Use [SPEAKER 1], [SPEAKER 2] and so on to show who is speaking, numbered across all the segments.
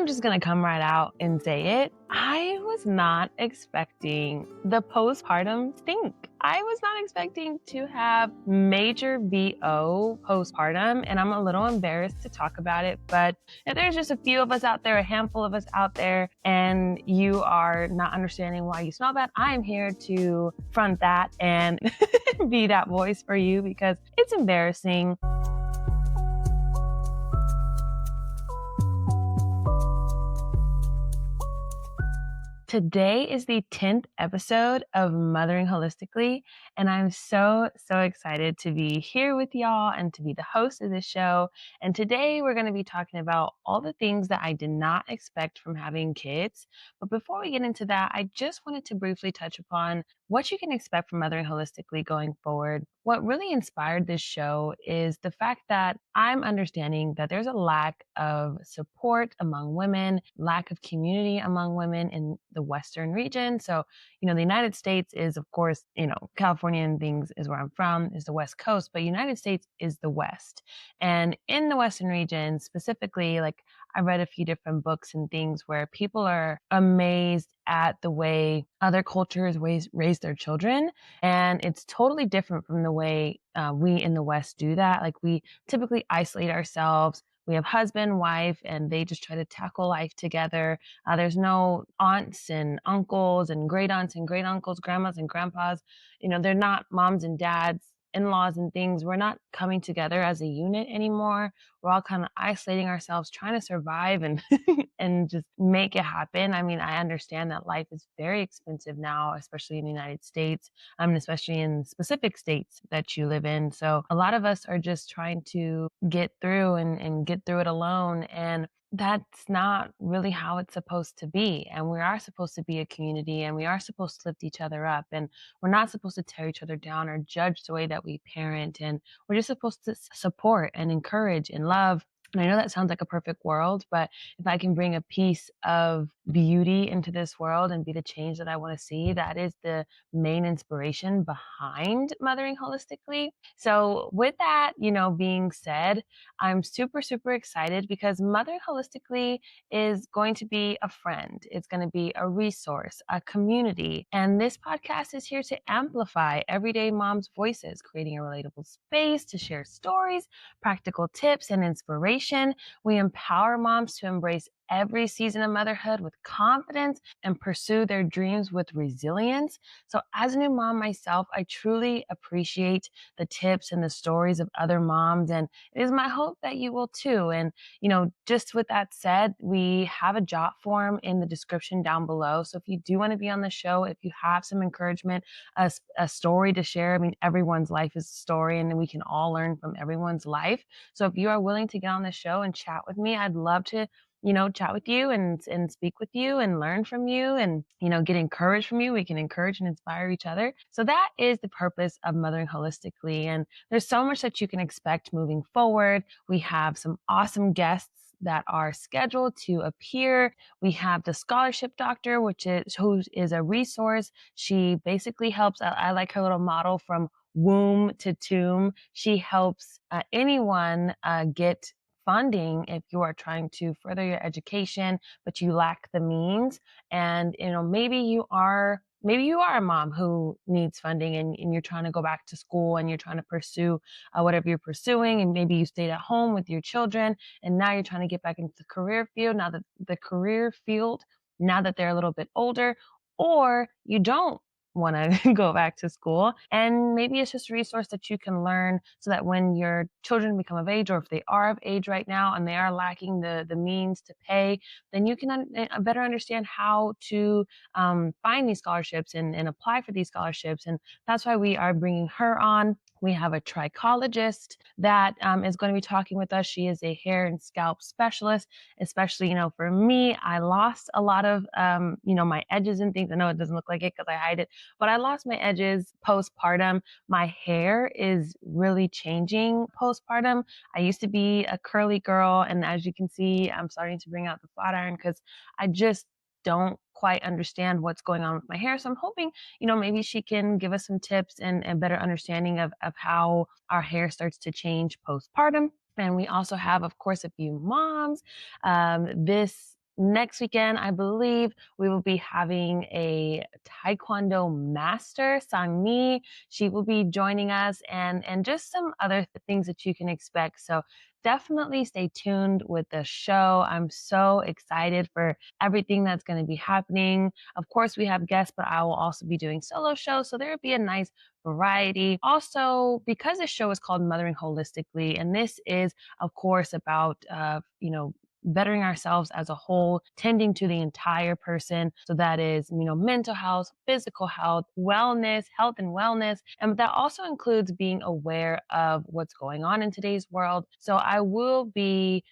[SPEAKER 1] I'm just going to come right out and say it. I was not expecting the postpartum stink. I was not expecting to have major VO postpartum, and I'm a little embarrassed to talk about it. But if there's just a few of us out there, a handful of us out there, and you are not understanding why you smell bad, I'm here to front that and be that voice for you because it's embarrassing. Today is the 10th episode of Mothering Holistically, and I'm so excited to be here with y'all and to be the host of this show. And today we're going to be talking about all the things that I did not expect from having kids. But before we get into that, I just wanted to briefly touch upon what you can expect from Mothering Holistically going forward. What really inspired this show is the fact that I'm understanding that there's a lack of support among women, lack of community among women in the Western region. So, the United States is, of course, California and things is where I'm from, is the West Coast, but United States is the West. And in the Western region, specifically, I read a few different books and things where people are amazed at the way other cultures raise their children. And it's totally different from the way we in the West do that. Like, we typically isolate ourselves. We have husband, wife, and they just try to tackle life together. There's no aunts and uncles and great aunts and great uncles, grandmas and grandpas. They're not moms and dads, in-laws and things. We're not coming together as a unit anymore. We're all kind of isolating ourselves, trying to survive and and just make it happen. I mean, I understand that life is very expensive now, especially in the United States, especially in specific states that you live in. So a lot of us are just trying to get through and get through it alone. And that's not really how it's supposed to be. And we are supposed to be a community, and we are supposed to lift each other up. And we're not supposed to tear each other down or judge the way that we parent. And we're just supposed to support and encourage and love. And I know that sounds like a perfect world, but if I can bring a piece of beauty into this world and be the change that I want to see, that is the main inspiration behind Mothering Holistically. So with that, being said, I'm super excited because Mothering Holistically is going to be a friend. It's going to be a resource, a community. And this podcast is here to amplify everyday moms' voices, creating a relatable space to share stories, practical tips, and inspiration. We empower moms to embrace every season of motherhood with confidence and pursue their dreams with resilience. So as a new mom myself, I truly appreciate the tips and the stories of other moms, and it is my hope that you will too. And just with that said, we have a jot form in the description down below. So if you do want to be on the show, if you have some encouragement, a story to share, I mean, everyone's life is a story and we can all learn from everyone's life. So if you are willing to get on the show and chat with me, I'd love to chat with you and speak with you and learn from you and, get encouraged from you. We can encourage and inspire each other. So that is the purpose of Mothering Holistically. And there's so much that you can expect moving forward. We have some awesome guests that are scheduled to appear. We have the Scholarship Doctor, who is a resource. She basically helps, I like her little model, from womb to tomb. She helps anyone get funding if you are trying to further your education, but you lack the means. And, maybe you are a mom who needs funding and you're trying to go back to school and you're trying to pursue whatever you're pursuing. And maybe you stayed at home with your children and now you're trying to get back into the career field, now that they're a little bit older, or you don't want to go back to school. And maybe it's just a resource that you can learn so that when your children become of age, or if they are of age right now and they are lacking the means to pay, then you can better understand how to find these scholarships and apply for these scholarships. And that's why we are bringing her on. We have a trichologist that is going to be talking with us. She is a hair and scalp specialist, especially, for me, I lost a lot of, my edges and things. I know it doesn't look like it because I hide it, but I lost my edges postpartum. My hair is really changing postpartum. I used to be a curly girl, and as you can see, I'm starting to bring out the flat iron because I just don't quite understand what's going on with my hair. So I'm hoping, maybe she can give us some tips and better understanding of how our hair starts to change postpartum. And we also have, of course, a few moms. This next weekend, I believe we will be having a Taekwondo master, Sangmi. She will be joining us and just some other things that you can expect. So definitely stay tuned with the show. I'm so excited for everything that's going to be happening. Of course, we have guests, but I will also be doing solo shows. So there will be a nice variety. Also, because this show is called Mothering Holistically, and this is, of course, about, bettering ourselves as a whole, tending to the entire person. So that is, mental health, physical health, wellness, health and wellness. And that also includes being aware of what's going on in today's world. So I will be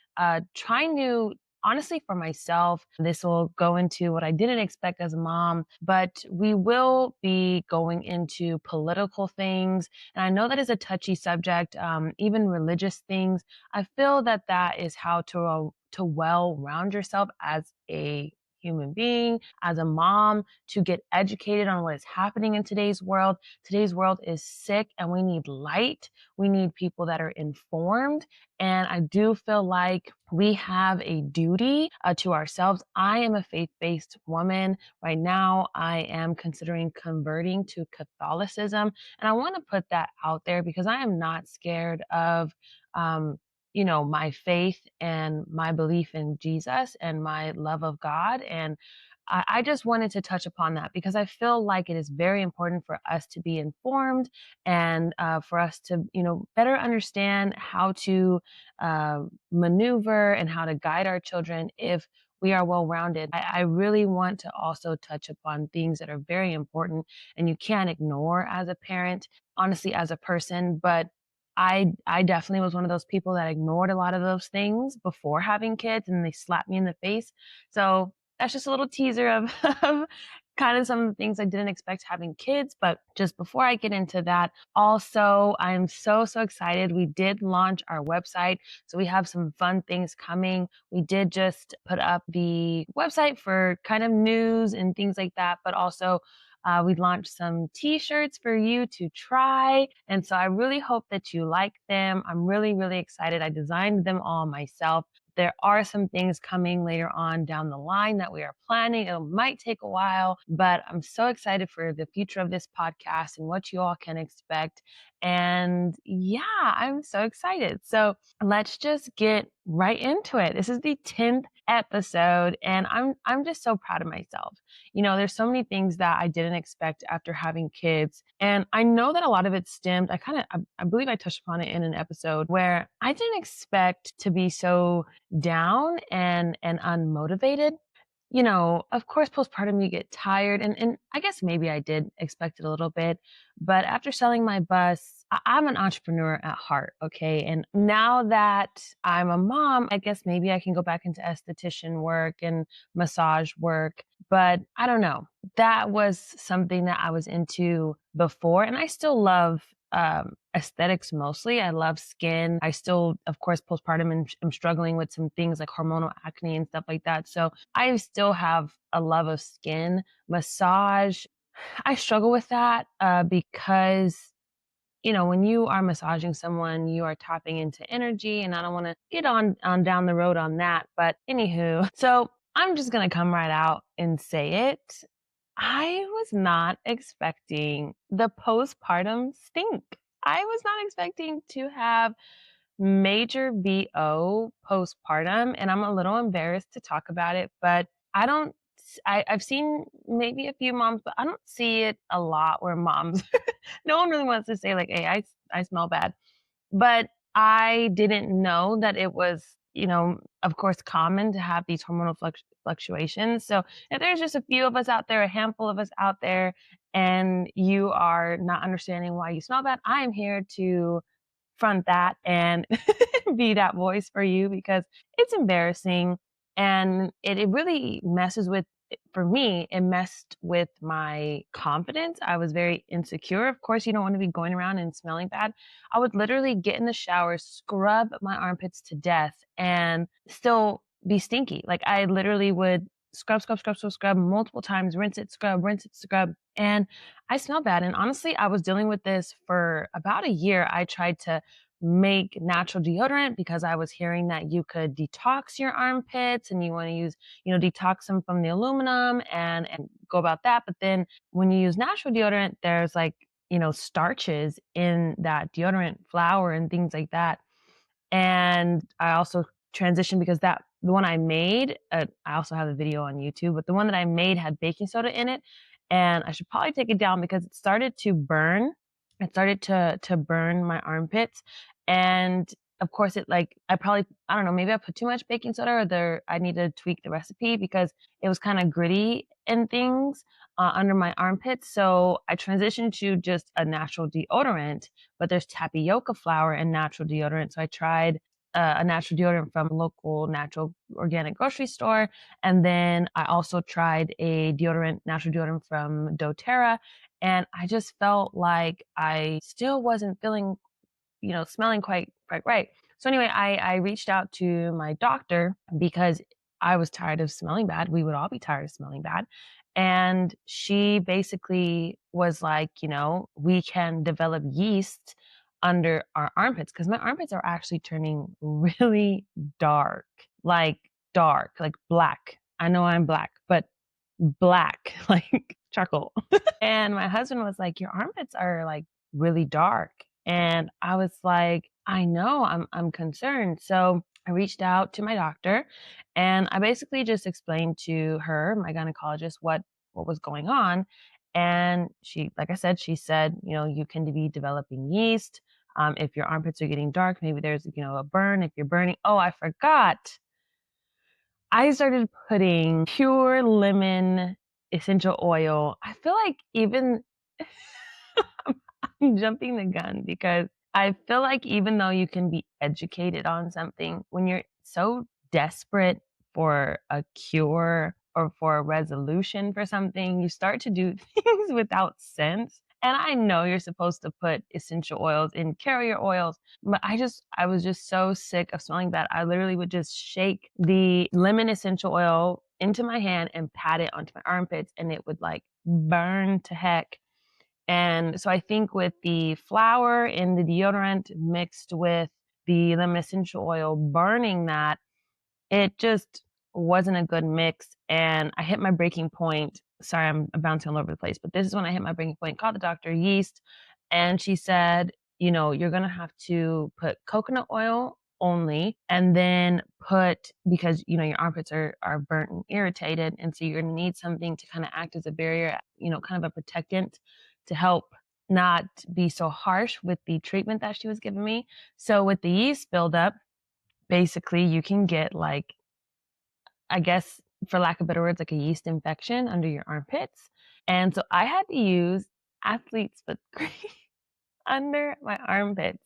[SPEAKER 1] trying to, honestly, for myself, this will go into what I didn't expect as a mom, but we will be going into political things. And I know that is a touchy subject, even religious things. I feel that that is how to well round yourself as a human being, as a mom, to get educated on what is happening in today's world. Today's world is sick and we need light. We need people that are informed. And I do feel like we have a duty to ourselves. I am a faith-based woman. Right now, I am considering converting to Catholicism. And I want to put that out there because I am not scared of um, my faith and my belief in Jesus and my love of God. And I just wanted to touch upon that because I feel like it is very important for us to be informed and for us to, better understand how to maneuver and how to guide our children if we are well rounded. I really want to also touch upon things that are very important and you can't ignore as a parent, honestly, as a person. But I definitely was one of those people that ignored a lot of those things before having kids and they slapped me in the face. So that's just a little teaser of, of kind of some of the things I didn't expect having kids. But just before I get into that, also, I'm so, so excited. We did launch our website. So we have some fun things coming. We did just put up the website for kind of news and things like that, but also we launched some t-shirts for you to try. And so I really hope that you like them. I'm really, really excited. I designed them all myself. There are some things coming later on down the line that we are planning. It might take a while, but I'm so excited for the future of this podcast and what you all can expect. And yeah, I'm so excited. So let's just get right into it. This is the 10th episode and I'm just so proud of myself. There's so many things that I didn't expect after having kids. And I know that a lot of it stemmed, I believe I touched upon it in an episode where I didn't expect to be so down and unmotivated. Of course, postpartum, you get tired. And I guess maybe I did expect it a little bit. But after selling my bus, I'm an entrepreneur at heart. Okay. And now that I'm a mom, I guess maybe I can go back into esthetician work and massage work. But I don't know. That was something that I was into before. And I still love aesthetics mostly. I love skin. I still, of course, postpartum and am struggling with some things like hormonal acne and stuff like that. So I still have a love of skin. Massage, I struggle with that because when you are massaging someone, you are tapping into energy, and I don't want to get on down the road on that. But anywho, so I'm just gonna come right out and say it. I was not expecting the postpartum stink. I was not expecting to have major BO postpartum, and I'm a little embarrassed to talk about it, but I don't. I've seen maybe a few moms, but I don't see it a lot where moms. No one really wants to say like, "Hey, I smell bad," but I didn't know that it was, of course, common to have these hormonal fluctuations. So if there's just a few of us out there, a handful of us out there, and you are not understanding why you smell bad, I am here to front that and be that voice for you because it's embarrassing and it really messes with for me it messed with my confidence. I was very insecure. Of course, you don't want to be going around and smelling bad. I would literally get in the shower, scrub my armpits to death, and still be stinky. Like I literally would scrub multiple times, rinse it, scrub, and I smell bad. And honestly, I was dealing with this for about a year. I tried to make natural deodorant because I was hearing that you could detox your armpits and you want to use, detox them from the aluminum and go about that. But then when you use natural deodorant, there's like, starches in that deodorant flour and things like that. And I also transitioned because the one I made, I also have a video on YouTube, but the one that I made had baking soda in it, and I should probably take it down because it started to burn. It started to burn my armpits, and of course, I don't know, maybe I put too much baking soda, or I need to tweak the recipe because it was kind of gritty and things under my armpits. So I transitioned to just a natural deodorant, but there's tapioca flour and natural deodorant. So I tried a natural deodorant from a local natural organic grocery store. And then I also tried a natural deodorant from doTERRA. And I just felt like I still wasn't feeling, smelling quite right. So anyway, I reached out to my doctor because I was tired of smelling bad. We would all be tired of smelling bad. And she basically was like, we can develop yeast under our armpits because my armpits are actually turning really dark, dark, like black. I know I'm black, but black, like charcoal. And my husband was like, your armpits are like really dark. And I was like, I know, I'm concerned. So I reached out to my doctor and I basically just explained to her, my gynecologist, what was going on. And like I said, she said, you can be developing yeast. If your armpits are getting dark, maybe there's, a burn. If you're burning, oh, I forgot. I started putting pure lemon essential oil. I feel like even I'm jumping the gun because I feel like even though you can be educated on something, when you're so desperate for a cure or for a resolution for something, you start to do things without sense. And I know you're supposed to put essential oils in carrier oils, but I was just so sick of smelling bad. I literally would just shake the lemon essential oil into my hand and pat it onto my armpits, and it would like burn to heck. And so I think with the flour in the deodorant mixed with the lemon essential oil burning that, it just wasn't a good mix. And I hit my breaking point. Sorry, I'm bouncing all over the place, but this is when I hit my breaking point. Called the doctor, yeast, and she said, you're going to have to put coconut oil only, and then because, your armpits are burnt and irritated. And so you're going to need something to kind of act as a barrier, kind of a protectant to help not be so harsh with the treatment that she was giving me. So with the yeast buildup, basically you can get like, I guess for lack of better words, like a yeast infection under your armpits. And so I had to use athlete's foot cream under my armpits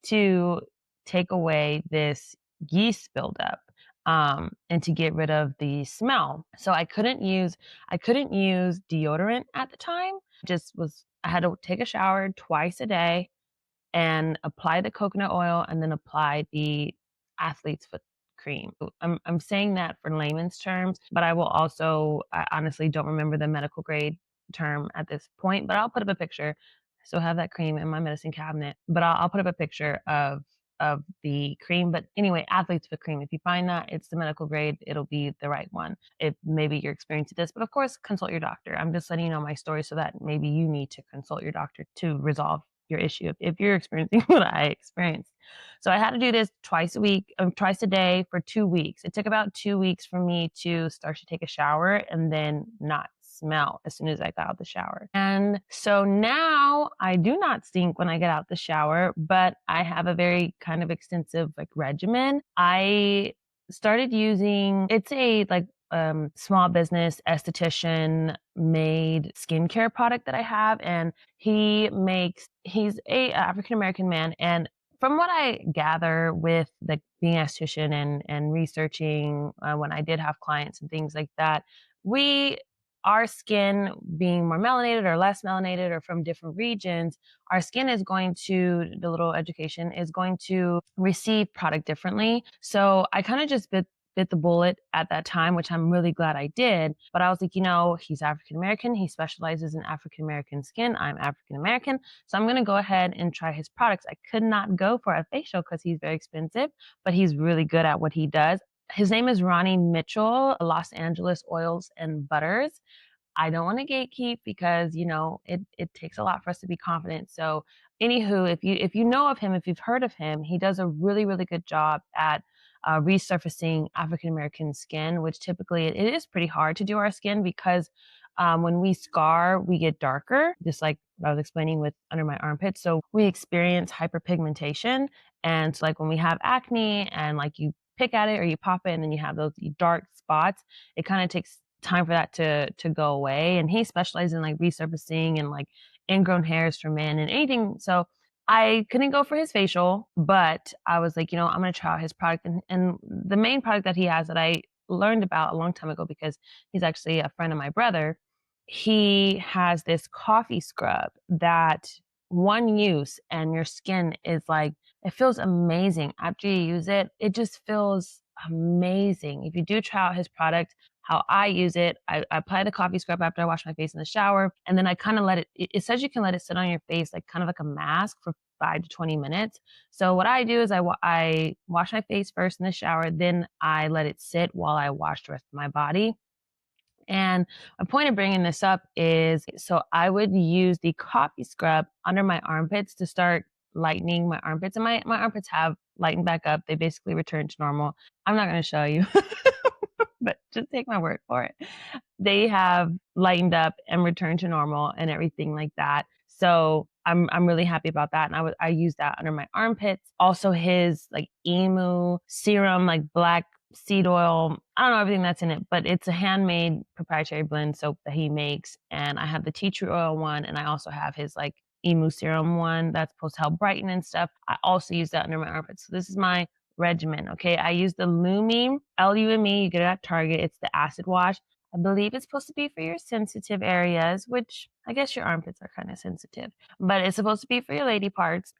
[SPEAKER 1] to take away this yeast buildup, and to get rid of the smell. So I couldn't use deodorant at the time. I had to take a shower twice a day and apply the coconut oil and then apply the athlete's foot cream. I'm saying that for layman's terms, but I honestly don't remember the medical grade term at this point, but I'll put up a picture. I still have that cream in my medicine cabinet, but I'll put up a picture of the cream. But anyway, athlete's foot cream. If you find that it's the medical grade, it'll be the right one. If maybe you're experiencing this, but of course, consult your doctor. I'm just letting you know my story so that maybe you need to consult your doctor to resolve your issue if you're experiencing what I experienced. So I had to do this twice a day for 2 weeks. It took about 2 weeks for me to start to take a shower and then not smell as soon as I got out the shower. And so now I do not stink when I get out the shower, but I have a very kind of extensive regimen. I started using, it's a small business esthetician made skincare product that I have, and he's a African American man, and from what I gather with being an esthetician and researching when I did have clients and things like that, our skin being more melanated or less melanated or from different regions, our skin is going to, the little education is going to receive product differently. So I kind of just built bit the bullet at that time, which I'm really glad I did. But I was like, he's African American. He specializes in African American skin. I'm African American. So I'm going to go ahead and try his products. I could not go for a facial because he's very expensive, but he's really good at what he does. His name is Ronnie Mitchell, Los Angeles Oils and Butters. I don't want to gatekeep because, it takes a lot for us to be confident. So anywho, if you know of him, if you've heard of him, he does a really, really good job at resurfacing African American skin, which typically it is pretty hard to do our skin because when we scar, we get darker, just like I was explaining with under my armpits. So we experience hyperpigmentation. And so like when we have acne and like you pick at it or you pop it and then you have those dark spots, it kind of takes time for that to go away. And he specializes in like resurfacing and like ingrown hairs for men and anything. So I couldn't go for his facial, but I was like, I'm going to try out his product. And the main product that he has that I learned about a long time ago because he's actually a friend of my brother, he has this coffee scrub that one use and your skin is like, it feels amazing. After you use it, it just feels amazing. If you do try out his product, how I use it, I apply the coffee scrub after I wash my face in the shower, and then I kind of it says you can let it sit on your face like kind of like a mask for 5 to 20 minutes. So what I do is I wash my face first in the shower, then I let it sit while I wash the rest of my body. And my point of bringing this up is, so I would use the coffee scrub under my armpits to start lightening my armpits. And my armpits have lightened back up. They basically returned to normal. I'm not going to show you, but just take my word for it. They have lightened up and returned to normal and everything like that. So I'm really happy about that. And I use that under my armpits. Also his like emu serum, like black seed oil. I don't know everything that's in it, but it's a handmade proprietary blend soap that he makes. And I have the tea tree oil one, and I also have his like emu serum one that's supposed to help brighten and stuff. I also use that under my armpits. So this is my regimen. Okay. I use the Lume, Lume. You get it at Target. It's the acid wash. I believe it's supposed to be for your sensitive areas, which I guess your armpits are kind of sensitive, but it's supposed to be for your lady parts.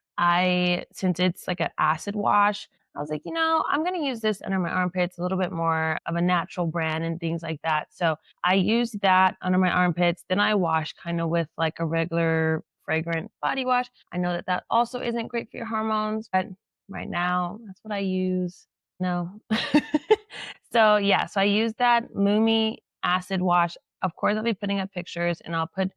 [SPEAKER 1] Since it's like an acid wash, I was like, I'm going to use this under my armpits, a little bit more of a natural brand and things like that. So I use that under my armpits. Then I wash kind of with like a regular fragrant body wash. I know that that also isn't great for your hormones, but right now that's what I use. No. So yeah, so I use that Lume acid wash. Of course, I'll be putting up pictures and I'll put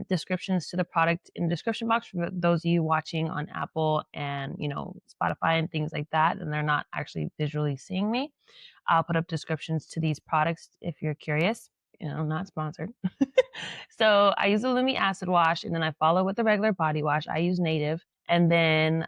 [SPEAKER 1] descriptions to the product in the description box for those of you watching on Apple and, Spotify and things like that. And they're not actually visually seeing me. I'll put up descriptions to these products if you're curious. Not sponsored. So I use the Lume acid wash and then I follow with the regular body wash. I use Native. And then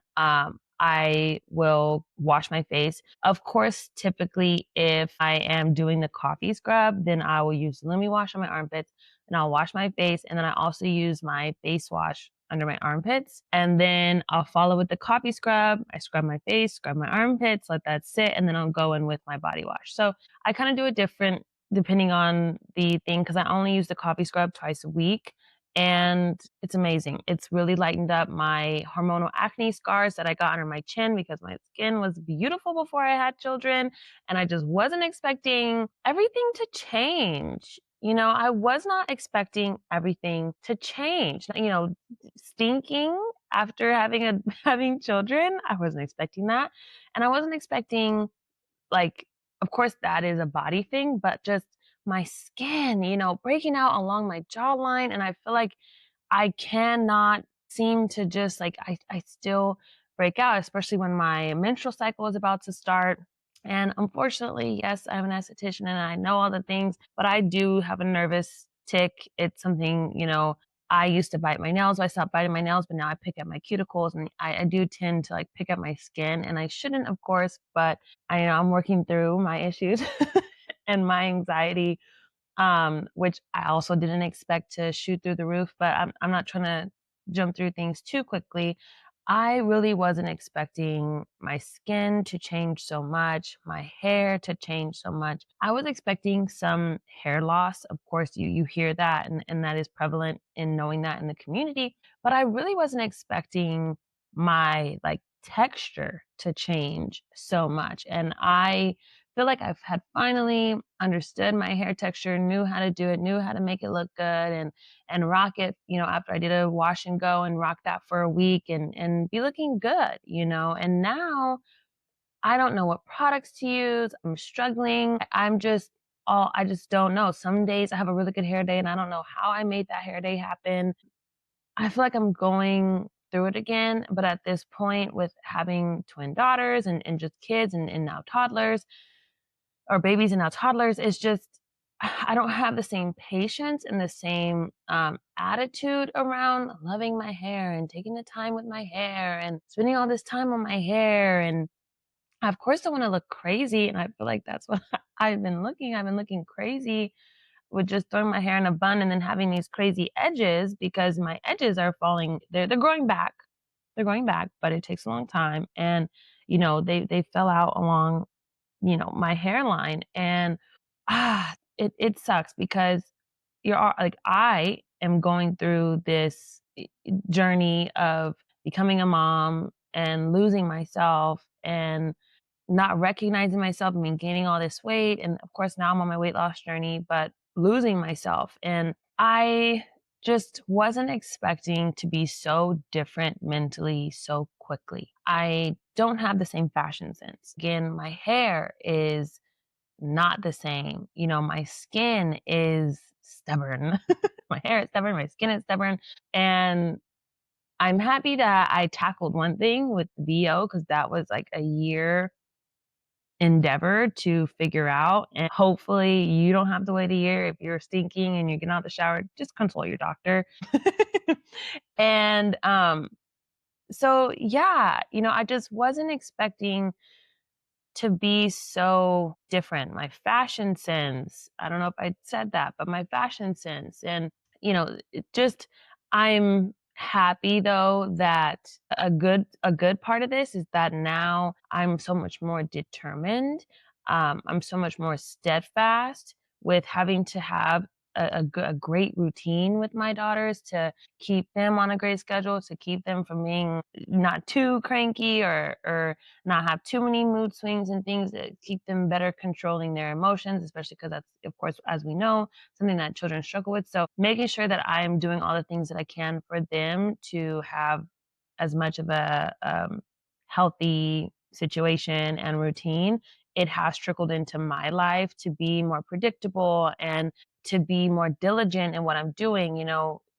[SPEAKER 1] I will wash my face. Of course, typically, if I am doing the coffee scrub, then I will use Lume wash on my armpits and I'll wash my face. And then I also use my face wash under my armpits. And then I'll follow with the coffee scrub. I scrub my face, scrub my armpits, let that sit, and then I'll go in with my body wash. So I kind of do it different depending on the thing because I only use the coffee scrub twice a week. And it's amazing. It's really lightened up my hormonal acne scars that I got under my chin because my skin was beautiful before I had children. And I just wasn't expecting everything to change. I was not expecting everything to change. Stinking after having children, I wasn't expecting that. And I wasn't expecting like, of course that is a body thing, but just my skin, breaking out along my jawline. And I feel like I cannot seem to just like, I still break out, especially when my menstrual cycle is about to start. And unfortunately, yes, I'm an esthetician and I know all the things, but I do have a nervous tick. It's something, I used to bite my nails. I stopped biting my nails, but now I pick at my cuticles and I do tend to like pick at my skin and I shouldn't, of course, but I'm working through my issues and my anxiety, which I also didn't expect to shoot through the roof, but I'm not trying to jump through things too quickly. I really wasn't expecting my skin to change so much, my hair to change so much. I was expecting some hair loss. Of course, you hear that, and that is prevalent in knowing that in the community. But I really wasn't expecting my like texture to change so much. And I feel like I've had finally understood my hair texture, knew how to do it, knew how to make it look good and rock it, after I did a wash and go and rock that for a week and be looking good. And now I don't know what products to use. I'm struggling. I just don't know. Some days I have a really good hair day and I don't know how I made that hair day happen. I feel like I'm going through it again, but at this point with having twin daughters and just kids and now toddlers or babies and now toddlers, it's just I don't have the same patience and the same attitude around loving my hair and taking the time with my hair and spending all this time on my hair. And of course, I want to look crazy. And I feel like that's what I've been looking crazy with just throwing my hair in a bun and then having these crazy edges because my edges are falling. They're growing back. They're growing back, but it takes a long time. And, they fell out along, my hairline. And it sucks because like I am going through this journey of becoming a mom and losing myself and not recognizing myself. I mean, gaining all this weight. And of course, now I'm on my weight loss journey, but losing myself. And I just wasn't expecting to be so different mentally so quickly. I don't have the same fashion sense. Again, my hair is not the same. My skin is stubborn. My hair is stubborn. My skin is stubborn. And I'm happy that I tackled one thing with VO because that was like a year endeavor to figure out. And hopefully you don't have to wait a year. If you're stinking and you're getting out of the shower, just consult your doctor. And so yeah, I just wasn't expecting to be so different. My fashion sense, I don't know if I said that, but my fashion sense and, it just I'm happy though that a good part of this is that now I'm so much more determined. I'm so much more steadfast with having to have a great routine with my daughters to keep them on a great schedule, to keep them from being not too cranky or not have too many mood swings and things that keep them better controlling their emotions, especially because that's, of course, as we know, something that children struggle with. So making sure that I'm doing all the things that I can for them to have as much of a healthy situation and routine, it has trickled into my life to be more predictable and to be more diligent in what I'm doing,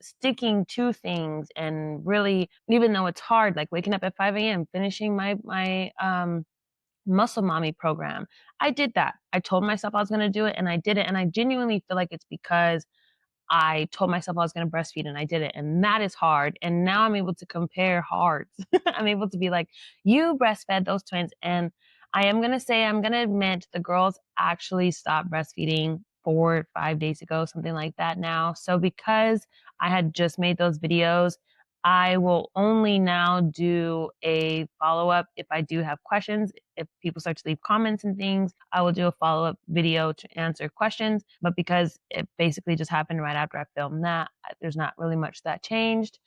[SPEAKER 1] sticking to things and really, even though it's hard, like waking up at 5 a.m., finishing my muscle mommy program. I did that. I told myself I was going to do it and I did it. And I genuinely feel like it's because I told myself I was going to breastfeed and I did it. And that is hard. And now I'm able to compare hearts. I'm able to be like, you breastfed those twins. And I am going to say, I'm going to admit the girls actually stopped breastfeeding 4 or 5 days ago, something like that now. So because I had just made those videos, I will only now do a follow up if I do have questions. If people start to leave comments and things, I will do a follow up video to answer questions. But because it basically just happened right after I filmed that, there's not really much that changed.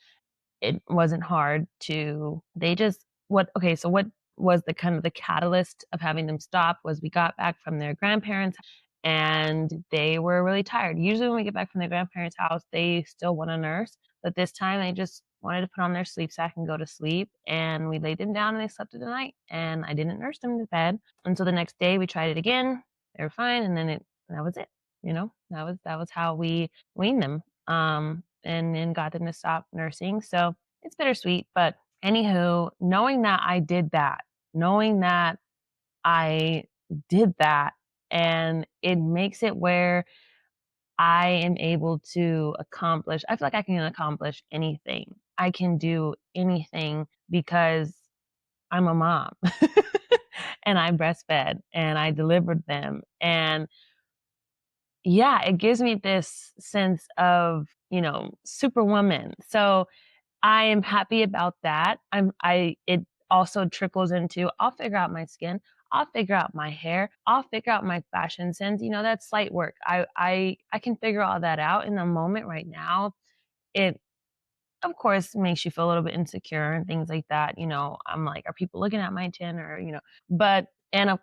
[SPEAKER 1] It wasn't hard to, they just, so what was the kind of the catalyst of having them stop was we got back from their grandparents and they were really tired. Usually when we get back from their grandparents' house, they still want to nurse, but this time they just wanted to put on their sleep sack and go to sleep. And we laid them down and they slept through the night and I didn't nurse them to bed. And so the next day we tried it again. They were fine. And then that was it. That was how we weaned them. And got them to stop nursing. So it's bittersweet. But anywho, knowing that I did that, knowing that I did that, and it makes it where I am able to accomplish, I feel like I can accomplish anything. I can do anything because I'm a mom and I breastfed and I delivered them. And yeah, it gives me this sense of, superwoman. So I am happy about that. It also trickles into I'll figure out my skin, I'll figure out my hair, I'll figure out my fashion sense. That's slight work. I can figure all that out in the moment right now. It of course makes you feel a little bit insecure and things like that. I'm like, are people looking at my chin or, but and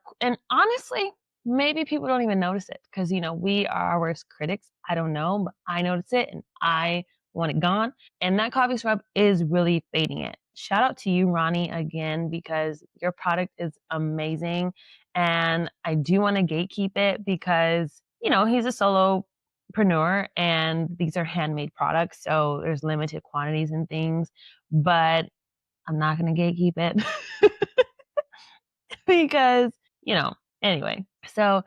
[SPEAKER 1] honestly, maybe people don't even notice it because, we are our worst critics. I don't know, but I notice it and I want it gone. And that coffee scrub is really fading it. Shout out to you, Ronnie, again, because your product is amazing. And I do want to gatekeep it because, he's a solopreneur and these are handmade products. So there's limited quantities and things, but I'm not going to gatekeep it because, you know, anyway. So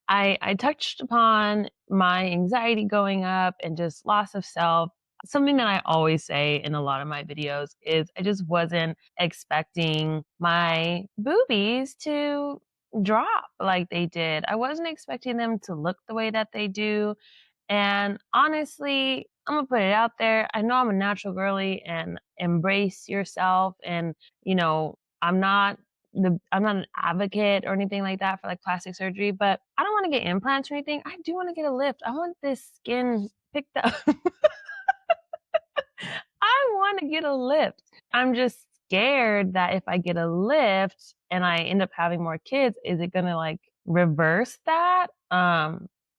[SPEAKER 1] I touched upon my anxiety going up and just loss of self. Something that I always say in a lot of my videos is I just wasn't expecting my boobies to drop like they did. I wasn't expecting them to look the way that they do. And honestly, I'm gonna put it out there. I know I'm a natural girly and embrace yourself. And, I'm not an advocate or anything like that for like plastic surgery, but I don't want to get implants or anything. I do want to get a lift. I want this skin picked up. I want to get a lift. I'm just scared that if I get a lift and I end up having more kids, is it gonna like reverse that?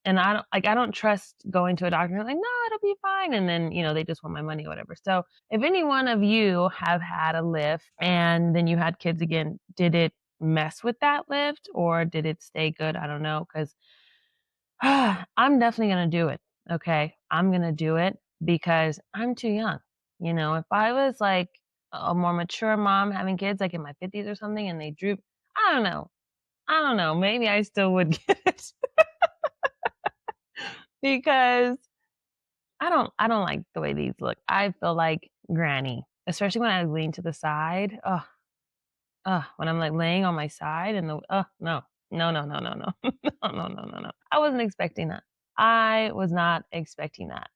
[SPEAKER 1] And I don't trust going to a doctor and like, no, it'll be fine. And then, they just want my money or whatever. So if any one of you have had a lift and then you had kids again, did it mess with that lift or did it stay good? I don't know. Cause I'm definitely gonna do it, okay? I'm gonna do it because I'm too young. If I was like a more mature mom having kids like in my 50s or something and they droop, I don't know. I don't know. Maybe I still would get it because I don't like the way these look. I feel like granny, especially when I lean to the side. Oh, when I'm like laying on my side and no. No, no, no, no, no. No, no, no, no, no. I wasn't expecting that. I was not expecting that.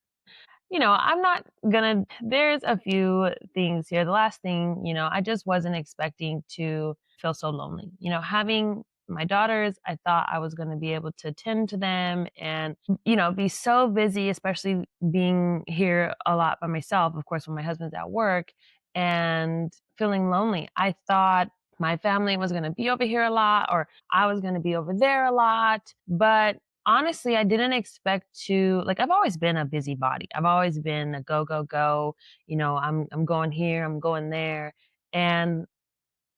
[SPEAKER 1] I'm not gonna, there's a few things here. The last thing, I just wasn't expecting to feel so lonely. Having my daughters, I thought I was going to be able to tend to them and, be so busy, especially being here a lot by myself, of course, when my husband's at work and feeling lonely. I thought my family was going to be over here a lot or I was going to be over there a lot. But honestly, I didn't expect to like I've always been a busybody. I've always been a go, go, go. I'm going here, I'm going there. And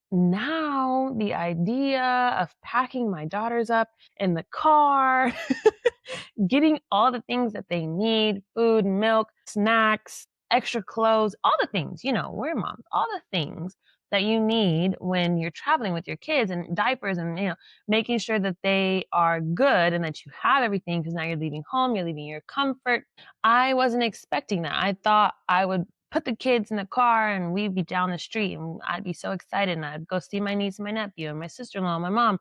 [SPEAKER 1] now the idea of packing my daughters up in the car, getting all the things that they need, food, milk, snacks, extra clothes, all the things, we're moms, all the things that you need when you're traveling with your kids and diapers and, making sure that they are good and that you have everything because now you're leaving home, you're leaving your comfort. I wasn't expecting that. I thought I would put the kids in the car and we'd be down the street and I'd be so excited and I'd go see my niece and my nephew and my sister-in-law and my mom.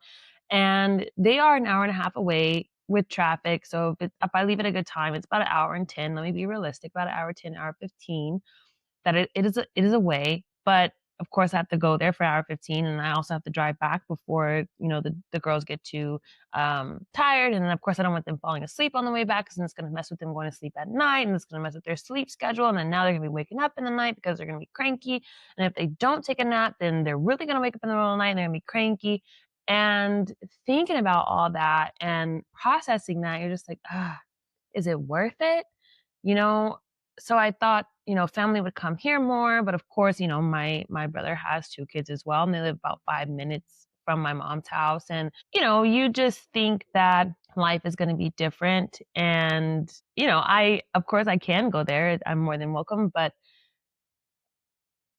[SPEAKER 1] And they are an hour and a half away with traffic. So if I leave at a good time, it's about an hour and 10. Let me be realistic, about an hour 10, hour 15 that it is a way, but of course I have to go there for hour 15 and I also have to drive back before, the girls get too tired. And then of course I don't want them falling asleep on the way back because it's going to mess with them going to sleep at night and it's going to mess with their sleep schedule. And then now they're going to be waking up in the night because they're going to be cranky. And if they don't take a nap, then they're really going to wake up in the middle of the night and they're going to be cranky. And thinking about all that and processing that, you're just like, is it worth it? You know, so I thought, family would come here more, but of course, my brother has 2 kids as well, and they live about 5 minutes from my mom's house. And, you just think that life is gonna be different. And, I of course I can go there. I'm more than welcome, but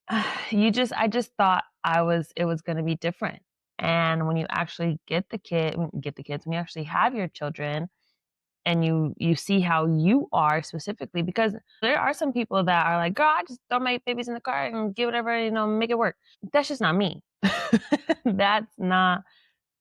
[SPEAKER 1] I just thought it was gonna be different. And when you actually get the kids, when you actually have your children, and you see how you are specifically because there are some people that are like, girl, I just throw my babies in the car and get whatever, make it work. That's just not me. That's not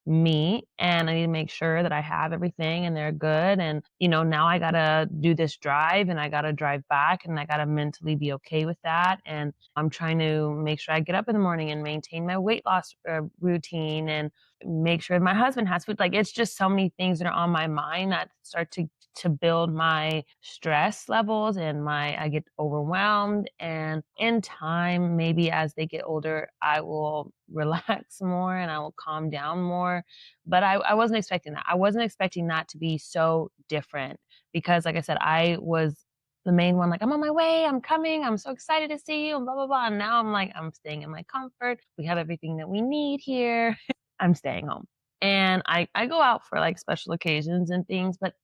[SPEAKER 1] me. And I need to make sure that I have everything and they're good. And, now I gotta do this drive and I gotta drive back and I gotta mentally be okay with that. And I'm trying to make sure I get up in the morning and maintain my weight loss routine and make sure my husband has food. Like it's just so many things that are on my mind that start to build my stress levels and I get overwhelmed. And in time, maybe as they get older, I will relax more and I will calm down more. But I wasn't expecting that. I wasn't expecting that to be so different because, like I said, I was the main one, like, I'm on my way, I'm coming, I'm so excited to see you, and blah, blah, blah. And now I'm like, I'm staying in my comfort. We have everything that we need here. I'm staying home. And I go out for like special occasions and things, but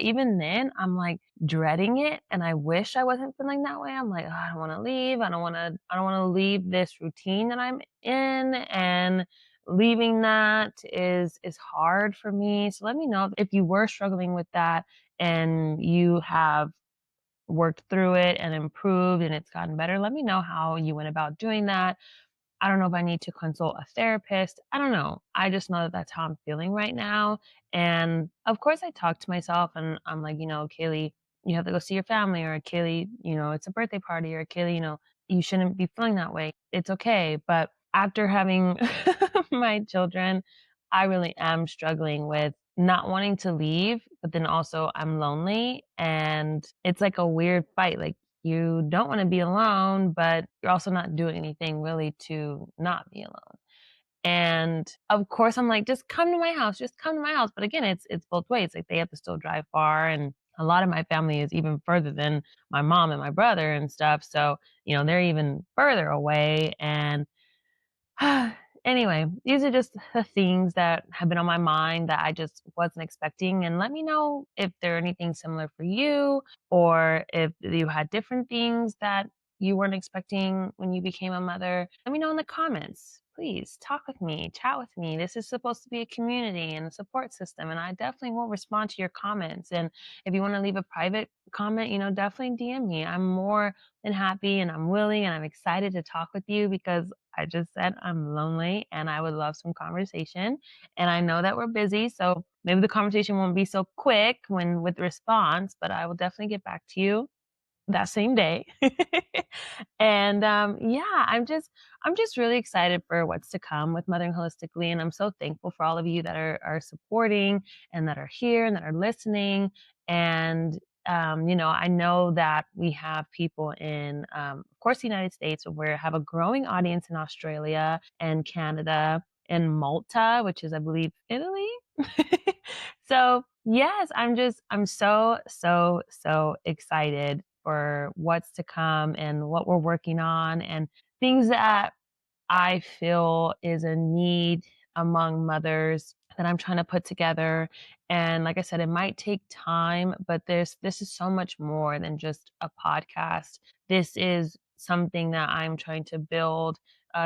[SPEAKER 1] even then I'm like dreading it and I wish I wasn't feeling that way. I'm like, "Oh, I don't want to leave. I don't want to leave this routine that I'm in, and leaving that is hard for me." So let me know if you were struggling with that and you have worked through it and improved and it's gotten better. Let me know how you went about doing that. I don't know if I need to consult a therapist. I don't know. I just know that that's how I'm feeling right now. And of course, I talk to myself and I'm like, Kaylee, you have to go see your family, or Kaylee, it's a birthday party, or Kaylee, you shouldn't be feeling that way. It's okay. But after having my children, I really am struggling with not wanting to leave, but then also I'm lonely. And it's like a weird fight. Like, you don't want to be alone, but you're also not doing anything really to not be alone. And of course, I'm like, just come to my house, just come to my house. But again, it's both ways. Like, they have to still drive far, and a lot of my family is even further than my mom and my brother and stuff. So, they're even further away. And anyway, these are just the things that have been on my mind that I just wasn't expecting. And let me know if there are anything similar for you, or if you had different things that you weren't expecting when you became a mother. Let me know in the comments. Please talk with me, chat with me. This is supposed to be a community and a support system, and I definitely will respond to your comments. And if you want to leave a private comment, definitely DM me. I'm more than happy, and I'm willing, and I'm excited to talk with you because I just said I'm lonely and I would love some conversation. And I know that we're busy, so maybe the conversation won't be so quick when with response, but I will definitely get back to you that same day. And yeah, I'm just really excited for what's to come with Mothering Holistically, and I'm so thankful for all of you that are supporting and that are here and that are listening. And I know that we have people in, of course, the United States, but we have a growing audience in Australia and Canada and Malta, which is, I believe, Italy. So yes, I'm so, so, so excited for what's to come and what we're working on and things that I feel is a need among mothers that I'm trying to put together. And like I said, it might take time, but this is so much more than just a podcast. This is something that I'm trying to build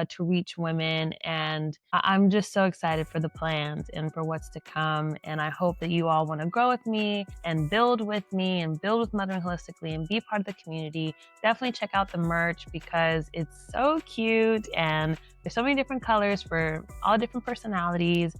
[SPEAKER 1] to reach women. And I'm just so excited for the plans and for what's to come. And I hope that you all want to grow with me and build with Mothering Holistically and be part of the community. Definitely check out the merch because it's so cute, and there's so many different colors for all different personalities.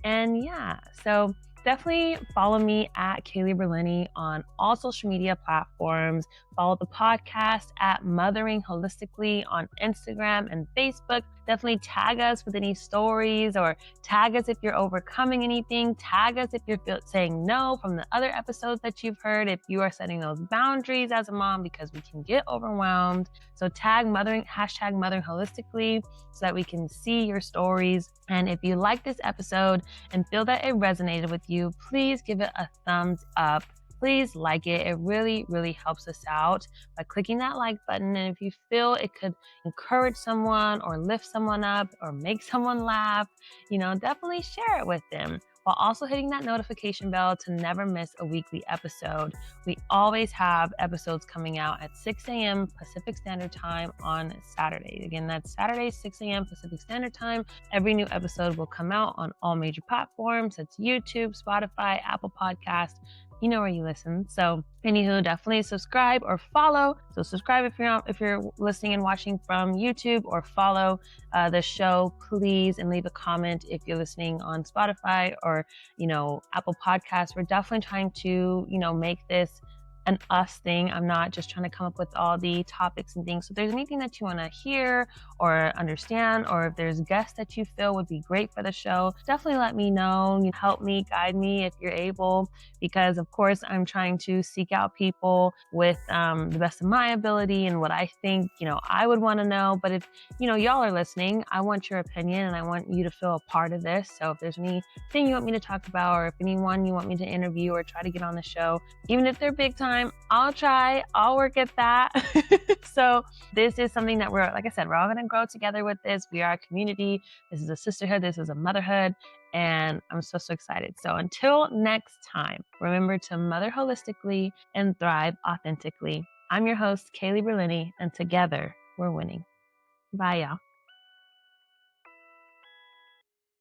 [SPEAKER 1] And yeah, so definitely follow me at Kaylee Berlinee on all social media platforms. Follow the podcast at Mothering Holistically on Instagram and Facebook. Definitely tag us with any stories, or tag us if you're overcoming anything. Tag us if you're saying no from the other episodes that you've heard, if you are setting those boundaries as a mom, because we can get overwhelmed. So tag hashtag Mothering Holistically so that we can see your stories. And if you like this episode and feel that it resonated with you, please give it a thumbs up. Please like it. It really, really helps us out by clicking that like button. And if you feel it could encourage someone or lift someone up or make someone laugh, definitely share it with them, while also hitting that notification bell to never miss a weekly episode. We always have episodes coming out at 6 a.m. Pacific Standard Time on Saturday. Again, that's Saturday, 6 a.m. Pacific Standard Time. Every new episode will come out on all major platforms. That's YouTube, Spotify, Apple Podcast. You know where you listen. So anywho, definitely subscribe or follow. So subscribe if you're listening and watching from YouTube, or follow the show, please, and leave a comment if you're listening on Spotify or Apple Podcasts. We're definitely trying to make this an us thing. I'm not just trying to come up with all the topics and things. So if there's anything that you want to hear or understand, or if there's guests that you feel would be great for the show, definitely let me know. You help me, guide me if you're able, because of course I'm trying to seek out people with the best of my ability and what I think, I would want to know. But if, y'all are listening, I want your opinion and I want you to feel a part of this. So if there's anything you want me to talk about, or if anyone you want me to interview or try to get on the show, even if they're big time, I'll work at that. So this is something that like I said, we're all going to grow together with this. We are a community. This is a sisterhood. This is a motherhood. And I'm so excited. So until next time, remember to mother holistically and thrive authentically. I'm your host, Kaylee Berlinee, and together we're winning. Bye, y'all.